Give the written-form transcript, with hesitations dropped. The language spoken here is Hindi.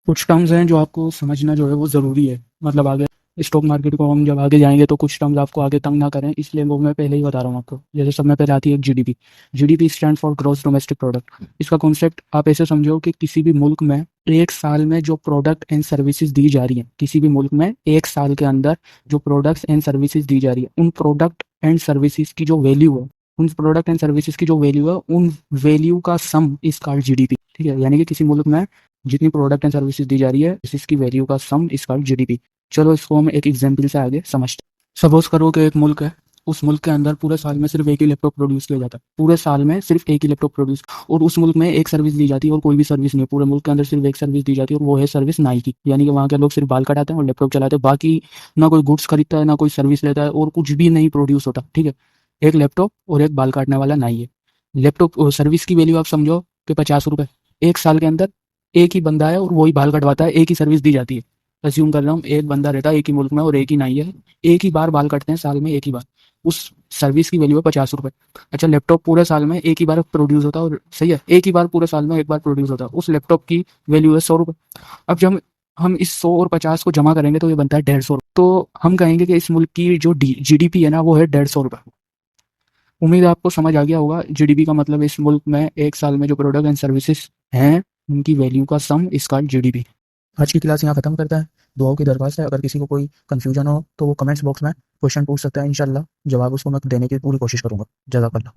कुछ टर्म्स हैं जो आपको समझना जो है वो ज़रूरी है। मतलब आगे स्टॉक मार्केट को हम जब आगे जाएंगे तो कुछ टर्म्स आपको आगे तंग ना करें, इसलिए वो मैं पहले ही बता रहा हूँ आपको। जैसे सब में पहले आती है GDP. GDP stand for gross domestic product. इसका कॉन्सेप्ट आप ऐसे समझो कि किसी भी मुल्क में एक साल में जो प्रोडक्ट एंड सर्विसेज दी जा रही हैं, किसी भी मुल्क में एक साल के अंदर जो प्रोडक्ट्स एंड सर्विसेज दी जा रही है, उन प्रोडक्ट एंड सर्विसेज की जो वैल्यू है, उन प्रोडक्ट एंड सर्विसेज की जो वैल्यू है, उन वैल्यू का सम इज कॉल्ड जीडीपी। ठीक है, यानी कि किसी मुल्क में जितनी प्रोडक्ट एंड सर्विसेज दी जा रही है इसकी वैल्यू का सम इज कॉल्ड जीडीपी। चलो इसको हम एक एग्जांपल से आगे समझते हैं। सपोज करो कि एक मुल्क है, उस मुल्क के अंदर पूरे साल में सिर्फ एक ही लैपटॉप प्रोड्यूस किया जाता है, पूरे साल में सिर्फ एक ही लैपटॉप प्रोड्यूस, और उस मुल्क में एक सर्विस दी जाती है और कोई भी सर्विस नहीं है। पूरे मुल्क के अंदर सिर्फ एक सर्विस दी जाती है और वो है सर्विस नाई की। यानी कि वहाँ के लोग सिर्फ बाल कटाते हैं और लैपटॉप चलाते हैं, बाकी ना कोई गुड्स खरीदता है ना कोई सर्विस लेता है और कुछ भी नहीं प्रोड्यूस होता। ठीक है, एक लैपटॉप और एक बाल काटने वाला नाई है। लैपटॉप सर्विस की वैल्यू आप समझो कि 50 रुपये। एक साल के अंदर एक ही बंदा है और वही बाल कटवाता है, एक ही सर्विस दी जाती है। अज्यूम कर रहा हूँ एक बंदा रहता है एक ही मुल्क में और एक ही नाई है, एक ही बार बाल कटते हैं साल में, एक ही बार। उस सर्विस की वैल्यू है 50 रुपये। अच्छा, लैपटॉप पूरे साल में एक ही बार प्रोड्यूस होता है, और सही है, एक ही बार पूरे साल में एक बार प्रोड्यूस होता है, उस लैपटॉप की वैल्यू है 100 रुपये। अब जब हम इस 100 और 50 को जमा करेंगे तो ये बनता है 150 रुपये। तो हम कहेंगे कि इस मुल्क की जो जीडीपी है ना वो है 150 रुपये। उम्मीद है आपको समझ आ गया होगा। जीडीपी का मतलब इस मुल्क में एक साल में जो प्रोडक्ट एंड सर्विसेज हैं उनकी वैल्यू का सम इसका जीडीपी। आज की क्लास यहाँ खत्म करता है। दुआओं की दरख्वास्त है, अगर किसी को कोई कंफ्यूजन हो तो वो कमेंट्स बॉक्स में क्वेश्चन पूछ सकता है। इंशाल्लाह जवाब उसको मैं देने की पूरी कोशिश करूंगा। जज़ाकल्लाह।